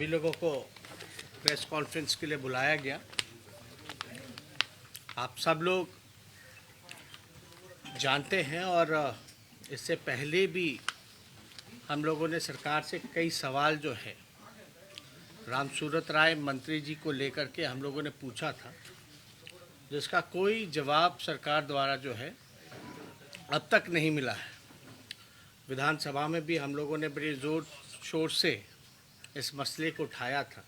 सभी लोगों को प्रेस कॉन्फ्रेंस के लिए बुलाया गया। आप सब लोग जानते हैं और इससे पहले भी हम लोगों ने सरकार से कई सवाल जो है रामसूरत राय मंत्री जी को लेकर के हम लोगों ने पूछा था, जिसका कोई जवाब सरकार द्वारा जो है अब तक नहीं मिला है। विधानसभा में भी हम लोगों ने बड़े ज़ोर शोर से इस मसले को उठाया था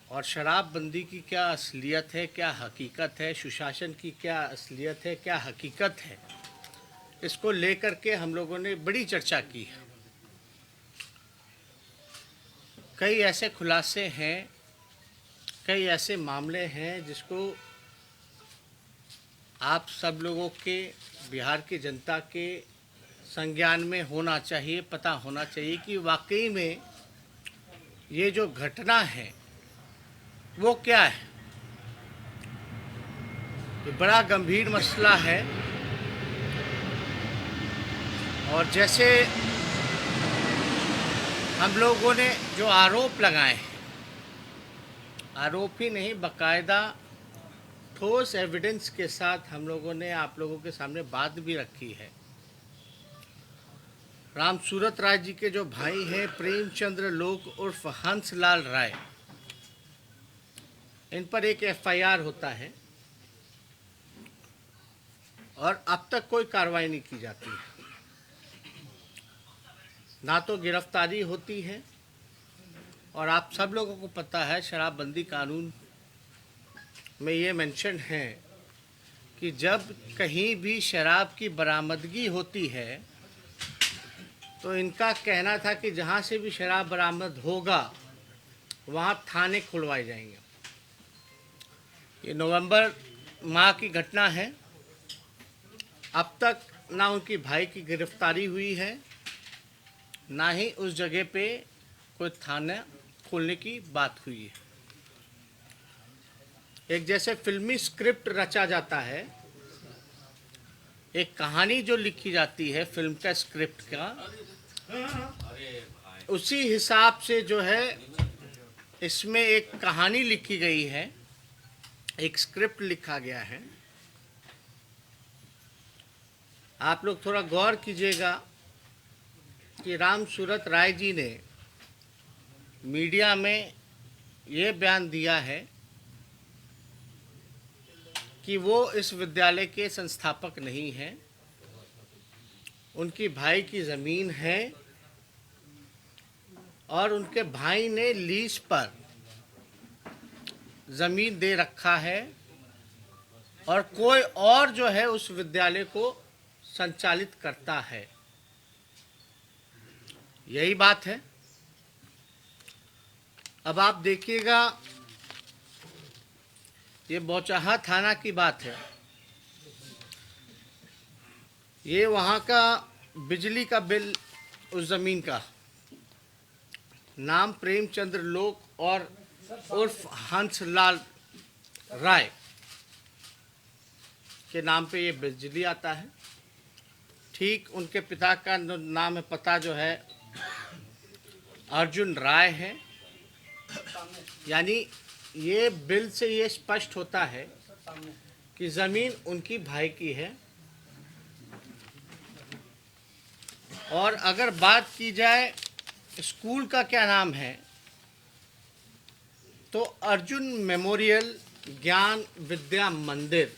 और शराबबंदी की क्या असलियत है, क्या हकीकत है, सुशासन की क्या असलियत है, क्या हकीकत है, इसको लेकर के हम लोगों ने बड़ी चर्चा की है। कई ऐसे खुलासे हैं, कई ऐसे मामले हैं जिसको आप सब लोगों के, बिहार की जनता के संज्ञान में होना चाहिए, पता होना चाहिए कि वाकई में ये जो घटना है वो क्या है। ये बड़ा गंभीर मसला है और जैसे हम लोगों ने जो आरोप लगाए हैं, आरोप ही नहीं बाकायदा ठोस एविडेंस के साथ हम लोगों ने आप लोगों के सामने बात भी रखी है। रामसूरत राय जी के जो भाई हैं प्रेमचंद्र लोक उर्फ हंसलाल राय, इन पर एक एफआईआर होता है और अब तक कोई कार्रवाई नहीं की जाती है। ना तो गिरफ्तारी होती है और आप सब लोगों को पता है शराबबंदी कानून में ये मेंशन है कि जब कहीं भी शराब की बरामदगी होती है तो इनका कहना था कि जहाँ से भी शराब बरामद होगा वहाँ थाने खुलवाए जाएंगे। ये नवंबर माह की घटना है। अब तक ना उनकी भाई की गिरफ्तारी हुई है, ना ही उस जगह पे कोई थाना खोलने की बात हुई है। एक जैसे फिल्मी स्क्रिप्ट रचा जाता है, एक कहानी जो लिखी जाती है फिल्म का स्क्रिप्ट का, उसी हिसाब से जो है इसमें एक कहानी लिखी गई है, एक स्क्रिप्ट लिखा गया है। आप लोग थोड़ा गौर कीजिएगा कि रामसूरत राय जी ने मीडिया में ये बयान दिया है कि वो इस विद्यालय के संस्थापक नहीं हैं, उनकी भाई की ज़मीन है और उनके भाई ने लीज पर ज़मीन दे रखा है और कोई और जो है उस विद्यालय को संचालित करता है। यही बात है। अब आप देखिएगा, ये बौचाहा थाना की बात है। ये वहाँ का बिजली का बिल, उस ज़मीन का नाम प्रेमचंद्र लोक और उर्फ हंसलाल राय के नाम पे ये बिजली आता है। ठीक उनके पिता का नाम है, पता जो है अर्जुन राय है। यानी ये बिल से ये स्पष्ट होता है कि ज़मीन उनकी भाई की है। और अगर बात की जाए स्कूल का क्या नाम है, तो अर्जुन मेमोरियल ज्ञान विद्या मंदिर,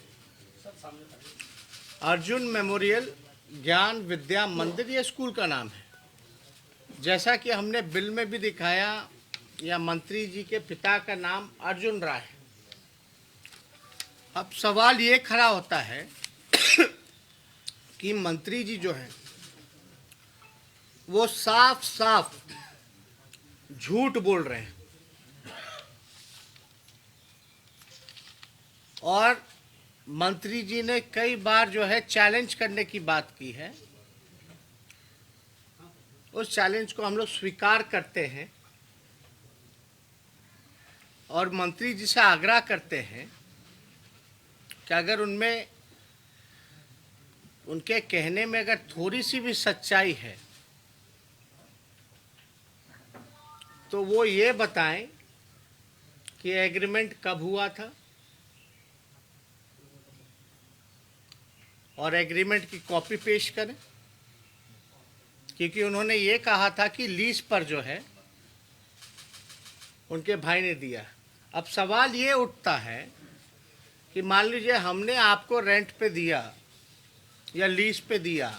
अर्जुन मेमोरियल ज्ञान विद्या मंदिर ये स्कूल का नाम है। जैसा कि हमने बिल में भी दिखाया, या मंत्री जी के पिता का नाम अर्जुन राय है। अब सवाल ये खड़ा होता है कि मंत्री जी जो है वो साफ साफ झूठ बोल रहे हैं और मंत्री जी ने कई बार जो है चैलेंज करने की बात की है। उस चैलेंज को हम लोग स्वीकार करते हैं और मंत्री जी से आग्रह करते हैं कि अगर उनमें, उनके कहने में अगर थोड़ी सी भी सच्चाई है तो वो ये बताएं कि एग्रीमेंट कब हुआ था और एग्रीमेंट की कॉपी पेश करें, क्योंकि उन्होंने ये कहा था कि लीज पर जो है उनके भाई ने दिया। अब सवाल ये उठता है कि मान लीजिए हमने आपको रेंट पे दिया या लीज पे दिया,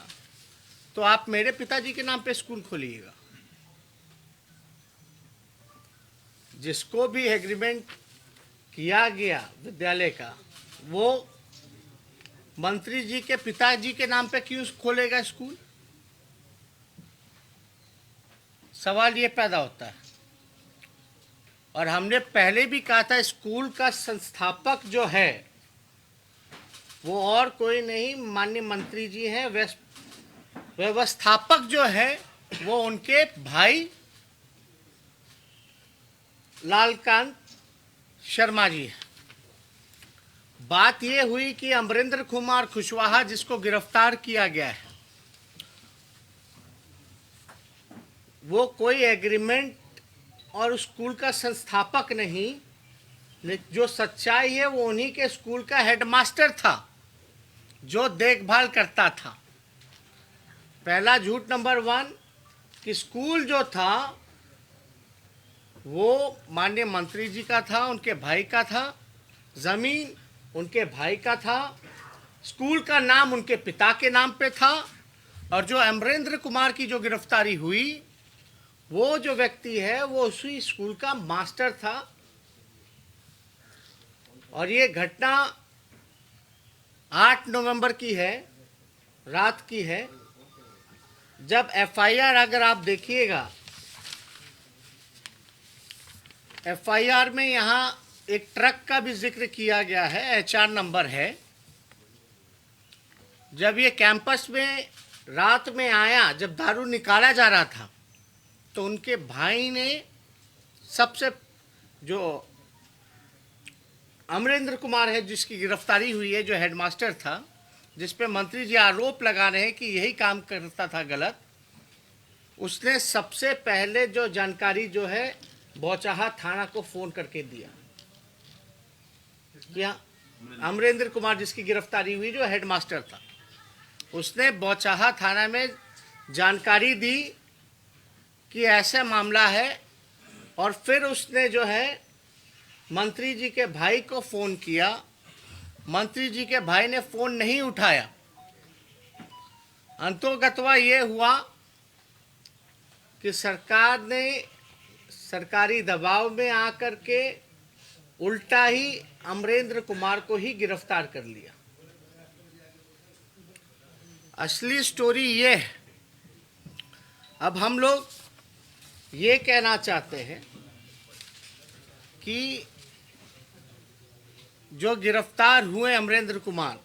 तो आप मेरे पिताजी के नाम पे स्कूल खोलिएगा। जिसको भी एग्रीमेंट किया गया विद्यालय का, वो मंत्री जी के पिताजी के नाम पे क्यों खोलेगा स्कूल? सवाल ये पैदा होता है। और हमने पहले भी कहा था, स्कूल का संस्थापक जो है वो और कोई नहीं, माननीय मंत्री जी हैं। व्यवस्थापक जो है वो उनके भाई लालकांत शर्मा जी है। बात ये हुई कि अमरेंद्र कुमार कुशवाहा, जिसको गिरफ्तार किया गया है, वो कोई एग्रीमेंट और स्कूल का संस्थापक नहीं, जो सच्चाई है वो उन्हीं के स्कूल का हेडमास्टर था, जो देखभाल करता था। पहला झूठ नंबर 1 कि स्कूल जो था वो माननीय मंत्री जी का था, उनके भाई का था, जमीन उनके भाई का था, स्कूल का नाम उनके पिता के नाम पे था। और जो अमरेंद्र कुमार की जो गिरफ्तारी हुई, वो जो व्यक्ति है वो उसी स्कूल का मास्टर था। और ये घटना 8 नवंबर की है, रात की है, जब एफआईआर अगर आप देखिएगा, एफआईआर में यहाँ एक ट्रक का भी जिक्र किया गया है, एचआर नंबर है। जब ये कैंपस में रात में आया, जब दारू निकाला जा रहा था, तो उनके भाई ने सबसे, जो अमरेंद्र कुमार है जिसकी गिरफ्तारी हुई है, जो हेडमास्टर था, जिस पे मंत्री जी आरोप लगा रहे हैं कि यही काम करता था गलत, उसने सबसे पहले जो जानकारी जो है बौचाहा थाना को फोन करके दिया। क्या अमरेंद्र कुमार जिसकी गिरफ्तारी हुई, जो हेडमास्टर था, उसने बौचाहा थाना में जानकारी दी कि ऐसा मामला है। और फिर उसने जो है मंत्री जी के भाई को फ़ोन किया। मंत्री जी के भाई ने फ़ोन नहीं उठाया। अंतोगत्वा ये हुआ कि सरकार ने सरकारी दबाव में आकर के उल्टा ही अमरेंद्र कुमार को ही गिरफ्तार कर लिया। असली स्टोरी ये है। अब हम लोग ये कहना चाहते हैं कि जो गिरफ्तार हुए अमरेंद्र कुमार,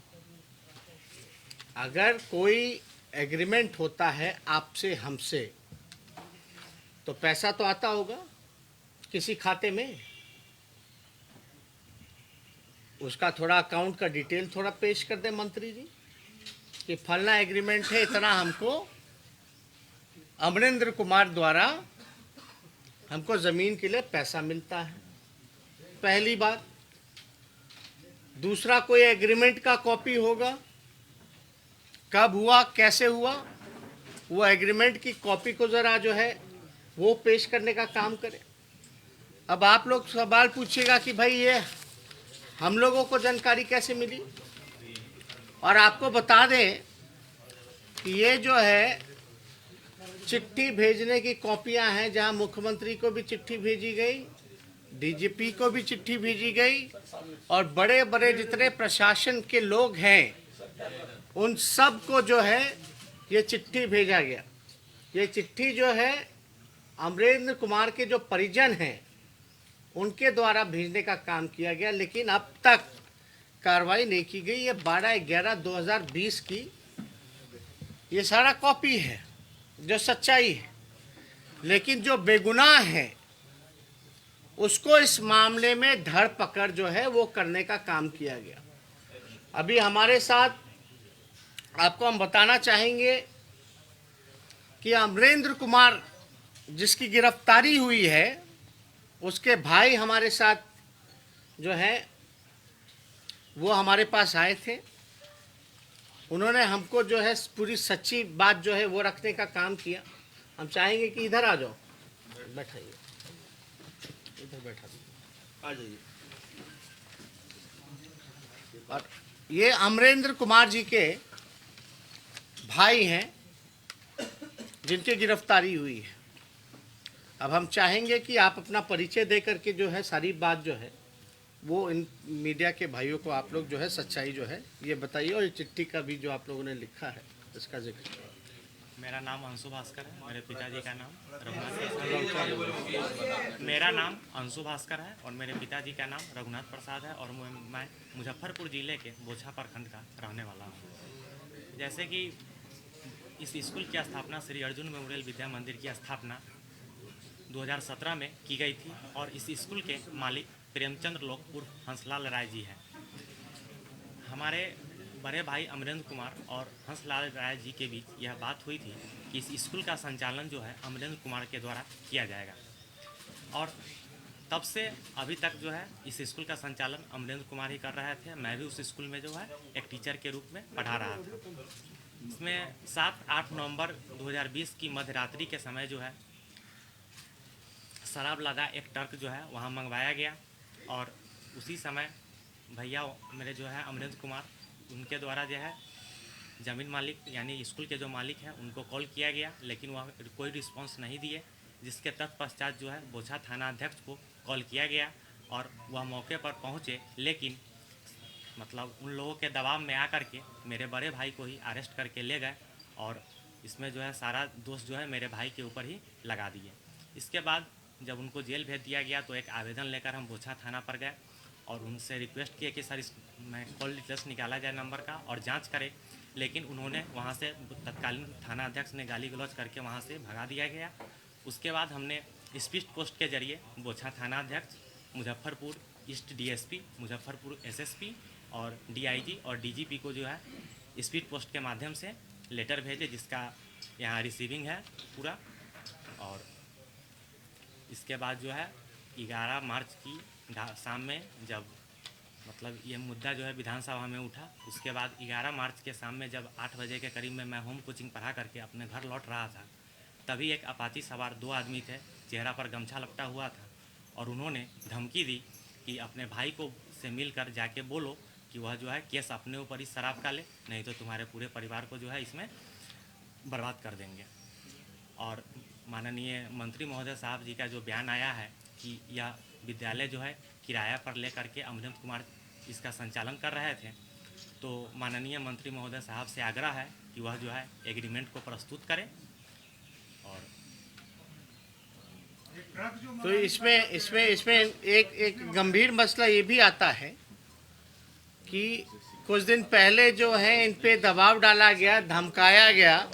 अगर कोई एग्रीमेंट होता है आपसे हमसे, तो पैसा तो आता होगा किसी खाते में, उसका थोड़ा अकाउंट का डिटेल थोड़ा पेश कर दे मंत्री जी कि फलना एग्रीमेंट है, इतना हमको अमरेंद्र कुमार द्वारा हमको ज़मीन के लिए पैसा मिलता है। पहली बात। दूसरा, कोई एग्रीमेंट का कॉपी होगा, कब हुआ, कैसे हुआ, वो एग्रीमेंट की कॉपी को ज़रा जो है वो पेश करने का काम करे। अब आप लोग सवाल पूछिएगा कि भाई ये हम लोगों को जानकारी कैसे मिली। और आपको बता दें कि ये जो है चिट्ठी भेजने की कॉपियां हैं, जहां मुख्यमंत्री को भी चिट्ठी भेजी गई, डीजीपी को भी चिट्ठी भेजी गई, और बड़े बड़े जितने प्रशासन के लोग हैं उन सब को जो है ये चिट्ठी भेजा गया। ये चिट्ठी जो है अमरेंद्र कुमार के जो परिजन हैं उनके द्वारा भेजने का काम किया गया, लेकिन अब तक कार्रवाई नहीं की गई। ये 12/11/2020 की ये सारा कॉपी है जो सच्चाई है, लेकिन जो बेगुनाह है उसको इस मामले में धर पकड़ जो है वो करने का काम किया गया। अभी हमारे साथ आपको हम बताना चाहेंगे कि अमरेंद्र कुमार जिसकी गिरफ्तारी हुई है उसके भाई हमारे साथ जो है वो हमारे पास आए थे। उन्होंने हमको जो है पूरी सच्ची बात जो है वो रखने का काम किया। हम चाहेंगे कि इधर आ जाओ, बैठाइए, इधर बैठा दीजिए, आ जाइए। और ये अमरेंद्र कुमार जी के भाई हैं जिनकी गिरफ्तारी हुई है। अब हम चाहेंगे कि आप अपना परिचय दे करके जो है सारी बात जो है वो इन मीडिया के भाइयों को आप लोग जो है सच्चाई जो है ये बताइए, और ये चिट्ठी का भी जो आप लोगों ने लिखा है इसका जिक्र। मेरा नाम अंशु भास्कर है। मेरे पिताजी का नाम रघुनाथ। मेरा नाम अंशु भास्कर है और मेरे पिताजी का नाम रघुनाथ प्रसाद है और मैं मुजफ्फरपुर ज़िले के बोछा प्रखंड का रहने वाला हूँ। जैसे कि इस स्कूल की स्थापना श्री अर्जुन मेमोरियल विद्या मंदिर की स्थापना 2017 में की गई थी और इस स्कूल के मालिक प्रेमचंद्र लोक उर्फ हंसलाल राय जी हैं। हमारे बड़े भाई अमरेंद्र कुमार और हंसलाल राय जी के बीच यह बात हुई थी कि इस स्कूल का संचालन जो है अमरेंद्र कुमार के द्वारा किया जाएगा और तब से अभी तक जो है इस स्कूल का संचालन अमरेंद्र कुमार ही कर रहे थे। मैं भी उस स्कूल में जो है एक टीचर के रूप में पढ़ा रहा था। इसमें 7-8 नवंबर 2020 की मध्यरात्रि के समय जो है शराब लदा एक ट्रक जो है वहाँ मंगवाया गया और उसी समय भैया मेरे जो है अमरेंद्र कुमार उनके द्वारा जो है ज़मीन मालिक यानी स्कूल के जो मालिक हैं उनको कॉल किया गया, लेकिन वह कोई रिस्पांस नहीं दिए, जिसके तत्पश्चात जो है बोछा थाना अध्यक्ष को कॉल किया गया और वह मौके पर पहुंचे, लेकिन मतलब उन लोगों के दबाव में आकर के मेरे बड़े भाई को ही अरेस्ट करके ले गए और इसमें जो है सारा दोष जो है मेरे भाई के ऊपर ही लगा दिए। इसके बाद जब उनको जेल भेज दिया गया तो एक आवेदन लेकर हम बोछा थाना पर गए और उनसे रिक्वेस्ट किए कि सर मैं कॉल डिटेल्स निकाला जाए नंबर का और जांच करें, लेकिन उन्होंने वहां से तत्कालीन थाना अध्यक्ष ने गाली गलौज करके वहां से भगा दिया गया। उसके बाद हमने स्पीड पोस्ट के जरिए बोछा थाना अध्यक्ष, Muzaffarpur east DSP, Muzaffarpur SSP और डीआईजी और डीजीपी को जो है स्पीड पोस्ट के माध्यम से लेटर भेजे, जिसका यहाँ रिसीविंग है पूरा। और इसके बाद जो है 11 मार्च की शाम में जब मतलब ये मुद्दा जो है विधानसभा में उठा, उसके बाद 11 मार्च के शाम में जब 8 बजे के करीब में मैं होम कोचिंग पढ़ा करके अपने घर लौट रहा था, तभी एक अपाची सवार 2 आदमी थे, चेहरा पर गमछा लपटा हुआ था और उन्होंने धमकी दी कि अपने भाई को से मिलकर जाके बोलो कि वह जो है केस अपने ऊपर ही शराब का ले, नहीं तो तुम्हारे पूरे परिवार को जो है इसमें बर्बाद कर देंगे। और माननीय मंत्री महोदय साहब जी का जो बयान आया है कि यह विद्यालय जो है किराया पर ले करके अमरेंद्र कुमार इसका संचालन कर रहे थे, तो माननीय मंत्री महोदय साहब से आग्रह है कि वह जो है एग्रीमेंट को प्रस्तुत करें। और तो इसमें एक गंभीर मसला ये भी आता है कि कुछ दिन पहले जो है इन पे दबाव डाला गया, धमकाया गया,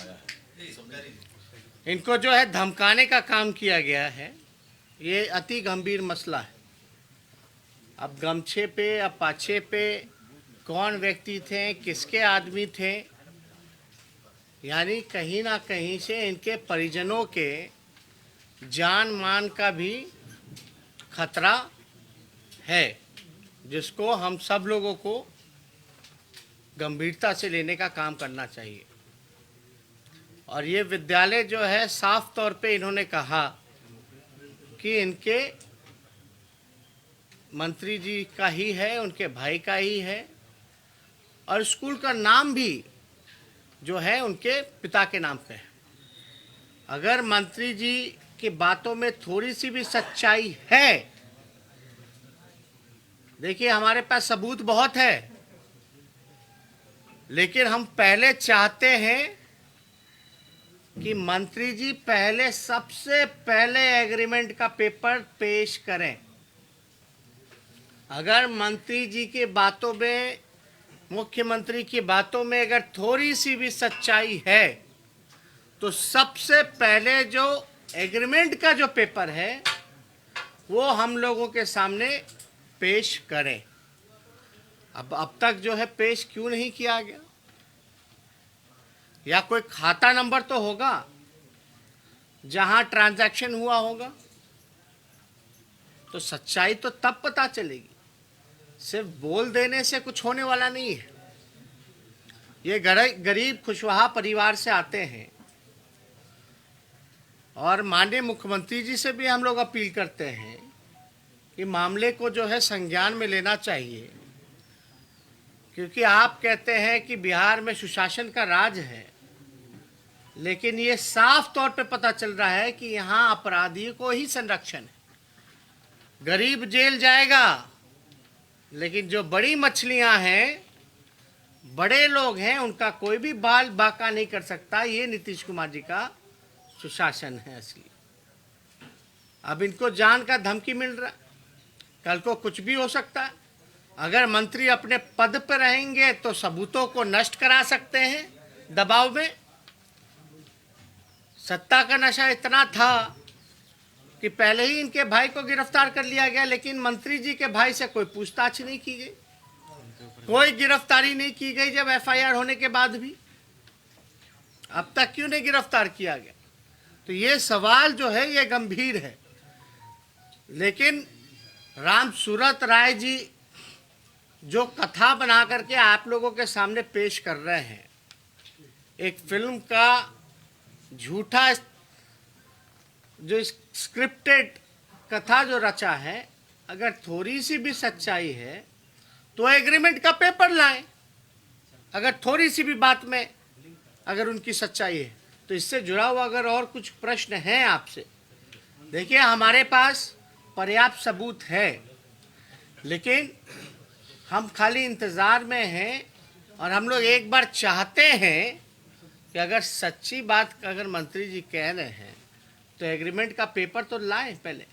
इनको जो है धमकाने का काम किया गया है। ये अति गंभीर मसला है। अब गमछे पे, अब पाछे पे कौन व्यक्ति थे, किसके आदमी थे, यानी कहीं ना कहीं से इनके परिजनों के जान मान का भी खतरा है, जिसको हम सब लोगों को गंभीरता से लेने का काम करना चाहिए। और ये विद्यालय जो है साफ तौर पे इन्होंने कहा कि इनके मंत्री जी का ही है, उनके भाई का ही है, और स्कूल का नाम भी जो है उनके पिता के नाम पे है। अगर मंत्री जी की बातों में थोड़ी सी भी सच्चाई है, देखिए हमारे पास सबूत बहुत है, लेकिन हम पहले चाहते हैं कि मंत्री जी पहले सबसे पहले एग्रीमेंट का पेपर पेश करें। अगर मंत्री जी की बातों में, मुख्यमंत्री की बातों में अगर थोड़ी सी भी सच्चाई है, तो सबसे पहले जो एग्रीमेंट का जो पेपर है वो हम लोगों के सामने पेश करें। अब तक जो है पेश क्यों नहीं किया गया? या कोई खाता नंबर तो होगा। जहां ट्रांजैक्शन हुआ होगा, तो सच्चाई तो तब पता चलेगी। सिर्फ बोल देने से कुछ होने वाला नहीं है। ये गरीब खुशवहा परिवार से आते हैं, और माननीय मुख्यमंत्री जी से भी हम लोग अपील करते हैं कि मामले को जो है संज्ञान में लेना चाहिए, क्योंकि आप कहते हैं कि बिहार में सुशासन का राज है, लेकिन ये साफ तौर पे पता चल रहा है कि यहाँ अपराधियों को ही संरक्षण है। गरीब जेल जाएगा, लेकिन जो बड़ी मछलियां हैं, बड़े लोग हैं, उनका कोई भी बाल बाका नहीं कर सकता। ये नीतीश कुमार जी का सुशासन है असली। अब इनको जान का धमकी मिल रहा है, कल को कुछ भी हो सकता है। अगर मंत्री अपने पद पर रहेंगे तो सबूतों को नष्ट करा सकते हैं दबाव में। सत्ता का नशा इतना था कि पहले ही इनके भाई को गिरफ्तार कर लिया गया, लेकिन मंत्री जी के भाई से कोई पूछताछ नहीं की गई, कोई गिरफ्तारी नहीं की गई। जब एफआईआर होने के बाद भी अब तक क्यों नहीं गिरफ्तार किया गया? तो ये सवाल जो है ये गंभीर है। लेकिन राम सूरत राय जी जो कथा बना करके आप लोगों के सामने पेश कर रहे हैं, एक फिल्म का झूठा जो स्क्रिप्टेड कथा जो रचा है, अगर थोड़ी सी भी सच्चाई है तो एग्रीमेंट का पेपर लाएं। अगर थोड़ी सी भी बात में अगर उनकी सच्चाई है तो इससे जुड़ा हुआ अगर और कुछ प्रश्न हैं आपसे, देखिए हमारे पास पर्याप्त सबूत है, लेकिन हम खाली इंतज़ार में हैं। और हम लोग एक बार चाहते हैं कि अगर सच्ची बात अगर मंत्री जी कह रहे हैं तो एग्रीमेंट का पेपर तो लाएं पहले।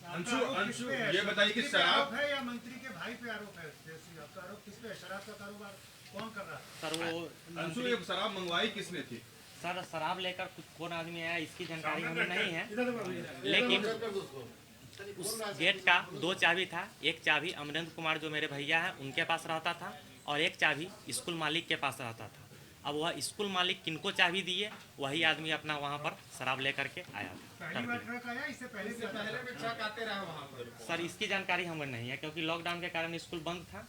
अंशु ये बताइए कि शराब है या मंत्री के भाई पे आरोप है? आपका आरोप किस पे है? शराब का कारोबार कौन कर रहा है? सर वो अंशु ये शराब मंगवाई किसने थी? सर शराब लेकर कुछ कौन आदमी आया इसकी जानकारी हमें नहीं है, लेकिन उस गेट का 2 चाबी था। एक चाबी अमरेंद्र कुमार जो मेरे भैया हैं उनके पास रहता था, और एक चाबी स्कूल मालिक के पास रहता था। अब वह स्कूल मालिक किनको चाबी दिए, वही आदमी अपना वहाँ पर शराब लेकर के आया था। पहली बार ट्रक आया, इससे पहले भी ट्रक आते रहे वहाँ पर? सर इसकी जानकारी हमें नहीं है, क्योंकि लॉकडाउन के कारण स्कूल बंद था,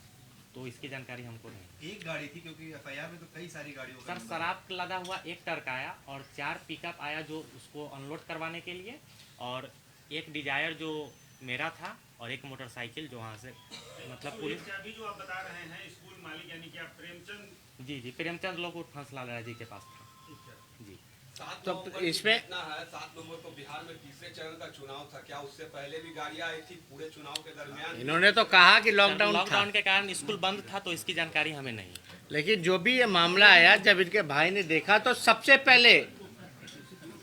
तो इसकी जानकारी हमको नहीं। एक गाड़ी थी, क्योंकि एफआईआर में तो कई सारी गाड़ियों का सर शराब लदा हुआ एक ट्रक आया और 4 पिकअप आया जो उसको अनलोड करवाने के लिए, और एक डिजायर जो मेरा था, और एक मोटरसाइकिल जो वहाँ से मतलब पुलिस। अभी जो आप बता रहे हैं स्कूल मालिक यानी कि आप प्रेमचंद जी प्रेमचंद लोग हंसलाल जी के पास था जी। तो इसमें कितना है? 7 नवंबर को बिहार में तीसरे चरण का चुनाव था, क्या उससे पहले भी गाड़ियां आई थी पूरे चुनाव के दरमियान? इन्होंने तो कहा कि लॉकडाउन के कारण स्कूल बंद था, तो इसकी जानकारी हमें नहीं है। लेकिन जो भी ये मामला आया, जब इनके भाई ने देखा तो सबसे पहले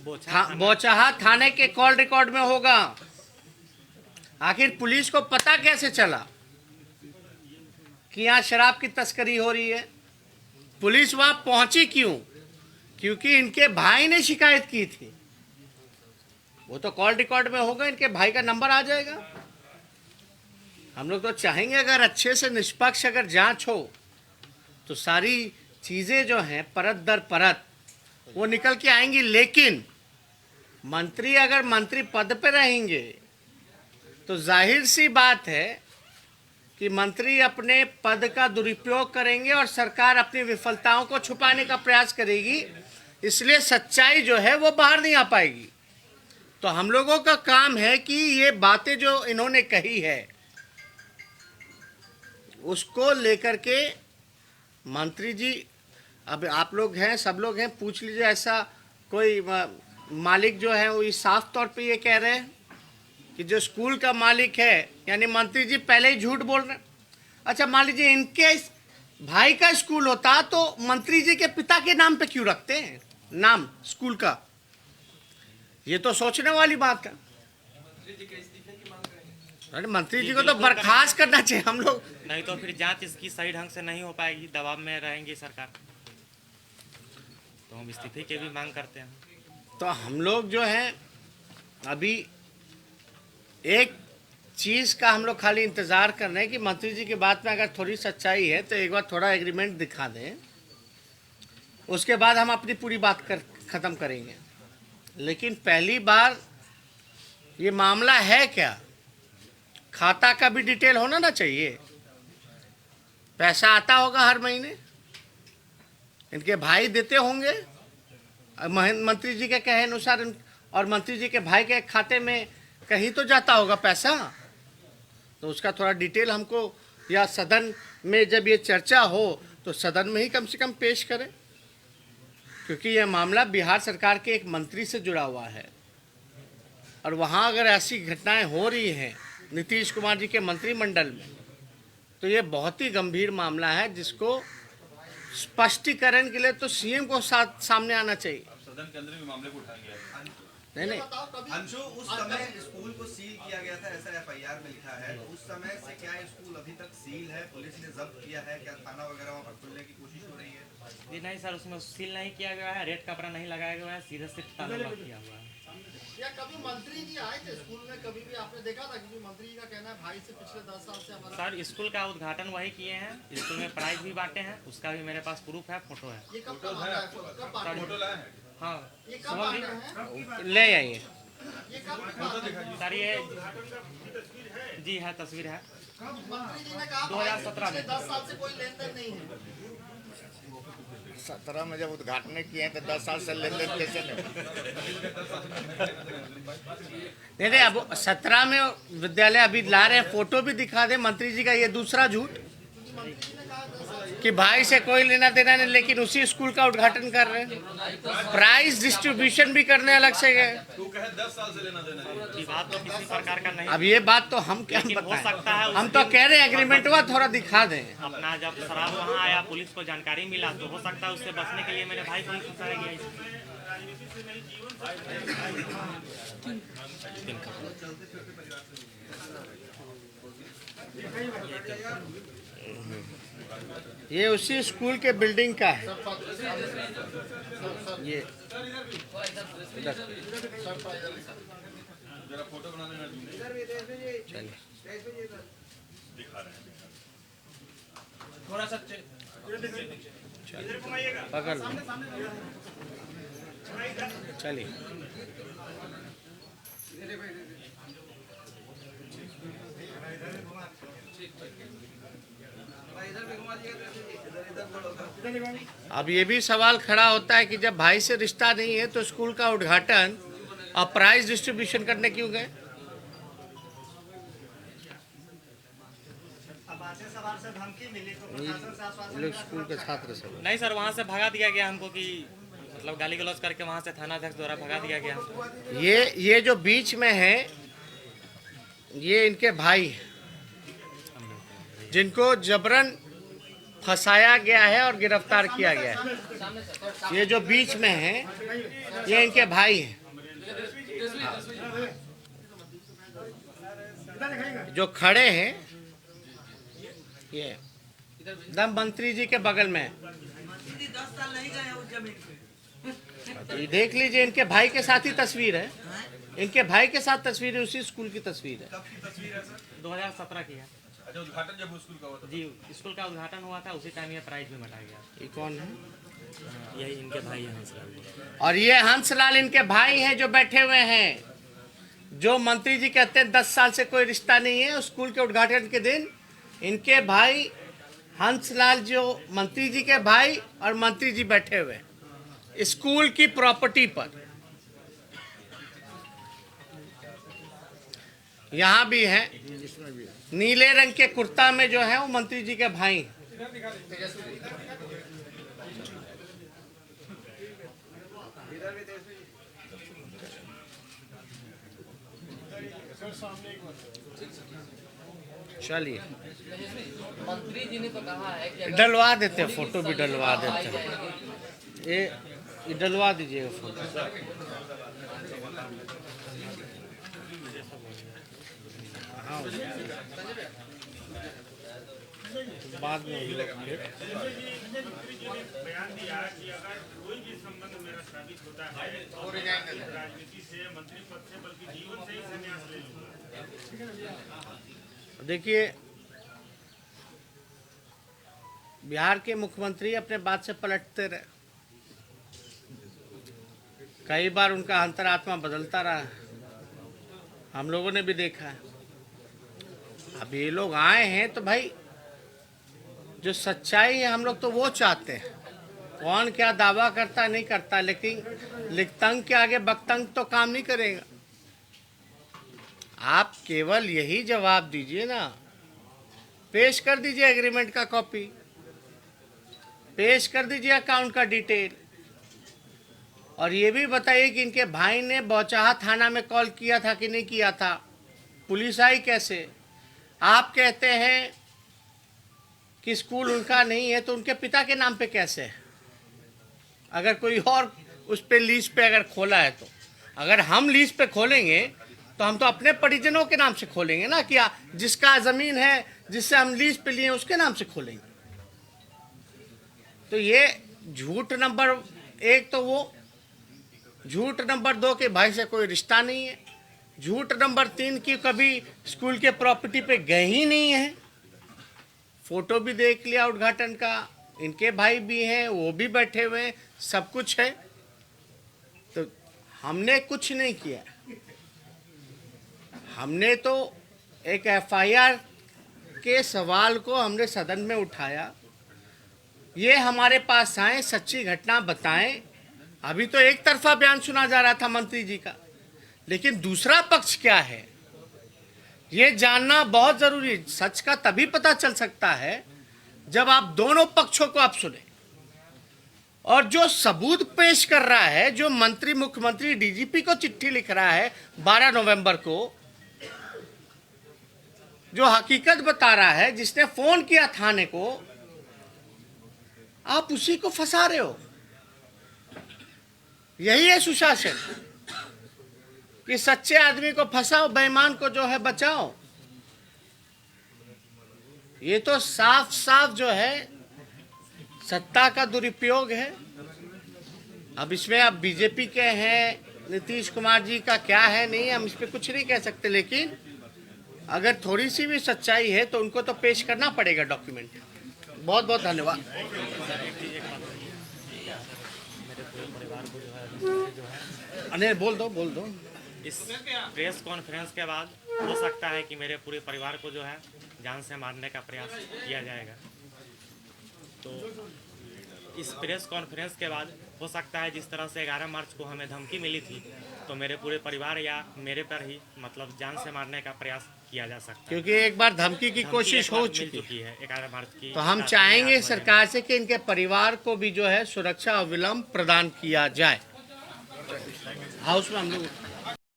बोचहा थाने के कॉल रिकॉर्ड में होगा। आखिर पुलिस को पता कैसे चला कि यहाँ शराब की तस्करी हो रही है? पुलिस वहां पहुंची क्यों? क्योंकि इनके भाई ने शिकायत की थी। वो तो कॉल रिकॉर्ड में होगा, इनके भाई का नंबर आ जाएगा। हम लोग तो चाहेंगे अगर अच्छे से निष्पक्ष अगर जांच हो तो सारी चीजें जो हैं परत दर परत वो निकल के आएंगी। लेकिन मंत्री अगर मंत्री पद पे रहेंगे तो जाहिर सी बात है कि मंत्री अपने पद का दुरुपयोग करेंगे और सरकार अपनी विफलताओं को छुपाने का प्रयास करेगी, इसलिए सच्चाई जो है वो बाहर नहीं आ पाएगी। तो हम लोगों का काम है कि ये बातें जो इन्होंने कही है उसको लेकर के मंत्री जी, अब आप लोग हैं, सब लोग हैं, पूछ लीजिए। ऐसा कोई मालिक जो है वो साफ तौर पे ये कह रहे हैं कि जो स्कूल का मालिक है, यानी मंत्री जी पहले ही झूठ बोल रहे हैं। अच्छा मान लीजिए इनके भाई का स्कूल होता तो मंत्री जी के पिता के नाम पे क्यों रखते हैं नाम स्कूल का? ये तो सोचने वाली बात है। अरे मंत्री जी को तो बर्खास्त करना चाहिए हम लोग। नहीं तो फिर जांच इसकी सही ढंग से नहीं हो पाएगी, दबाव में रहेंगी सरकार, तो हम इस्तीफे की भी मांग करते हैं। तो हम लोग जो है अभी एक चीज़ का हम लोग खाली इंतज़ार कर रहे हैं कि मंत्री जी की बात में अगर थोड़ी सच्चाई है तो एक बार थोड़ा एग्रीमेंट दिखा दें, उसके बाद हम अपनी पूरी बात ख़त्म करेंगे। लेकिन पहली बार ये मामला है क्या, खाता का भी डिटेल होना ना चाहिए। पैसा आता होगा हर महीने, इनके भाई देते होंगे मंत्री जी के कहे अनुसार, और मंत्री जी के भाई के खाते में कहीं तो जाता होगा पैसा। तो उसका थोड़ा डिटेल हमको, या सदन में जब ये चर्चा हो तो सदन में ही कम से कम पेश करें, क्योंकि यह मामला बिहार सरकार के एक मंत्री से जुड़ा हुआ है। और वहाँ अगर ऐसी घटनाएं हो रही हैं नीतीश कुमार जी के मंत्रिमंडल में, तो ये बहुत ही गंभीर मामला है, जिसको स्पष्टीकरण के लिए तो सीएम को सामने आना चाहिए। सदन के अंदर भी मामले को उठाया गया। नहीं, अंशु, उस समय स्कूल को सील किया गया था, ऐसा एफआईआर में लिखा है। तो उस समय से क्या स्कूल अभी तक सील है? पुलिस ने जब्त किया है क्या? थाना वगैरह वहाँ पर खुलने की कोशिश हो रही है? जी नहीं सर, उसमें सील नहीं किया गया है, रेड कपड़ा नहीं लगाया गया है, सीधे सिर्फ ताला लॉक किया हुआ है। या कभी मंत्री जी आए थे स्कूल में, कभी भी आपने देखा था? क्योंकि मंत्री जी का कहना है भाई से पिछले 10 साल से हमारा। सर स्कूल का उद्घाटन वही किए हैं, स्कूल में प्राइज भी बांटे हैं, उसका भी मेरे पास प्रूफ है, फोटो है। ये कब बांटा है? कब बांटा है? फोटो लाया है? हाँ ये कब बांटे हैं? ले आइए। ये कब बांटा है? सर ये जी है, तस्वीर है। मंत्री जी ने कहा 2017 में। 10 साल से कोई लेन देन नहीं है। 17 में जब उद्घाटन किए हैं तो 10 साल से लेन देन कैसे नहीं? नहीं, अब 17 में विद्यालय अभी ला रहे हैं, फोटो भी दिखा दे मंत्री जी का। ये दूसरा झूठ कि भाई से कोई लेना देना नहीं, लेकिन उसी स्कूल का उद्घाटन कर रहे हैं। प्राइज डिस्ट्रीब्यूशन भी करने अलग से गए। तू कहे 10 साल से लेना देना है। ये बात तो किसी प्रकार का नहीं। अब ये बात तो हम क्या लेकिन हो बताएं, सकता है हम तो कह रहे हैं एग्रीमेंट हुआ, थोड़ा दिखा दें। अपना जब शराब वहाँ आया, पुलिस को जानकारी मिला, तो हो सकता है उससे बचने के लिए मेरे भाई को ही फंसाया गया इसमें। ये उसी स्कूल के बिल्डिंग का है। ये जरा फोटो बनाने में चलिए, थोड़ा सा पकड़ लो, चलिए। अब ये भी सवाल खड़ा होता है कि जब भाई से रिश्ता नहीं है तो स्कूल का उद्घाटन और प्राइज डिस्ट्रीब्यूशन करने क्यों गए? ये लोग स्कूल के छात्र सब। नहीं सर, वहाँ से भगा दिया गया हमको, कि मतलब गाली गलौज करके वहाँ से थाना अध्यक्ष द्वारा भगा दिया गया हमको। ये जो बीच में है, ये इनके भाई हैं, जिनको जबरन फंसाया गया है और गिरफ्तार किया गया है। ये जो बीच में है, ये इनके भाई हैं, जो खड़े हैं। ये दम मंत्री जी के बगल में है। तो ये देख लीजिए, इनके भाई के साथ ही तस्वीर है, इनके भाई के साथ तस्वीर है, उसी स्कूल की तस्वीर है। 2017 की है। अच्छा, उद्घाटन जब स्कूल का हुआ था? जी, स्कूल का उद्घाटन हुआ था, उसी टाइम ये प्राइज भी बटाया गया। ये कौन है? यही इनके भाई हैं, हंसलाल। और ये हंसलाल इनके भाई हैं जो बैठे हुए हैं, जो मंत्री जी कहते हैं 10 साल से कोई रिश्ता नहीं है। स्कूल के उद्घाटन के दिन इनके भाई हंसलाल, जो मंत्री जी के भाई, और मंत्री जी बैठे हुए हैं स्कूल की प्रॉपर्टी पर। यहाँ भी है, नीले रंग के कुर्ता में जो है वो मंत्री जी के भाई हैं। चलिए, मंत्री जी ने तो कहा है कि डलवा देते हैं, फोटो भी डलवा देते हैं। ये डलवा दीजिएगा फोटो। हाँ, बाद में हम लोग फिर बयान दिया कि अगर कोई भी संबंध मेरा साबित होता है तो राजनीति से, मंत्री पद से, बल्कि जीवन से ही संन्यास ले लूंगा। देखिए, बिहार के मुख्यमंत्री अपने बात से पलटते रहे। कई बार उनका अंतरात्मा बदलता रहा है, हम लोगों ने भी देखा है। अब ये लोग आए हैं तो भाई जो सच्चाई है हम लोग तो वो चाहते हैं। कौन क्या दावा करता नहीं करता, लेकिन लिखतंग के आगे बकतंग तो काम नहीं करेगा। आप केवल यही जवाब दीजिए ना, पेश कर दीजिए एग्रीमेंट का कॉपी, पेश कर दीजिए अकाउंट का डिटेल, और ये भी बताइए कि इनके भाई ने बौचाहा थाना में कॉल किया था कि नहीं किया था, पुलिस आई कैसे। आप कहते हैं कि स्कूल उनका नहीं है तो उनके पिता के नाम पे कैसे है? अगर कोई और उस पे लीज पे अगर खोला है तो, अगर हम लीज पे खोलेंगे तो हम तो अपने परिजनों के नाम से खोलेंगे ना, कि जिसका ज़मीन है जिससे हम लीज पे लिए उसके नाम से खोलेंगे। तो ये झूठ नंबर 1 तो वो, झूठ नंबर 2 के भाई से कोई रिश्ता नहीं है, झूठ नंबर 3 की कभी स्कूल के प्रॉपर्टी पे गए ही नहीं है। फोटो भी देख लिया उद्घाटन का, इनके भाई भी हैं, वो भी बैठे हुए हैं, सब कुछ है। तो हमने कुछ नहीं किया, हमने तो एक एफआईआर के सवाल को हमने सदन में उठाया। ये हमारे पास आए, सच्ची घटना बताएं। अभी तो एक तरफा बयान सुना जा रहा था मंत्री जी का, लेकिन दूसरा पक्ष क्या है ये जानना बहुत जरूरी है। सच का तभी पता चल सकता है जब आप दोनों पक्षों को आप सुने। और जो सबूत पेश कर रहा है, जो मंत्री, मुख्यमंत्री, डीजीपी को चिट्ठी लिख रहा है 12 नवंबर को, जो हकीकत बता रहा है, जिसने फोन किया थाने को, आप उसी को फंसा रहे हो। यही है सुशासन, कि सच्चे आदमी को फंसाओ, बेईमान को जो है बचाओ। ये तो साफ साफ जो है सत्ता का दुरुपयोग है। अब इसमें अब बीजेपी के हैं, नीतीश कुमार जी का क्या है, नहीं, हम इस पर कुछ नहीं कह सकते, लेकिन अगर थोड़ी सी भी सच्चाई है तो उनको तो पेश करना पड़ेगा डॉक्यूमेंट। बहुत बहुत धन्यवाद। अनिल बोल दो। इस प्रेस कॉन्फ्रेंस के बाद हो सकता है कि मेरे पूरे परिवार को जो है जान से मारने का प्रयास किया जाएगा। तो इस प्रेस कॉन्फ्रेंस के बाद हो सकता है जिस तरह से 11 मार्च को हमें धमकी मिली थी, तो मेरे पूरे परिवार या मेरे पर ही मतलब जान से मारने का प्रयास किया जा सकता है। क्योंकि एक बार धमकी की कोशिश हो चुकी है 11 मार्च की। तो हम चाहेंगे सरकार से कि इनके परिवार को भी जो है सुरक्षा अविलंब प्रदान किया जाए। हाउस में हम लोग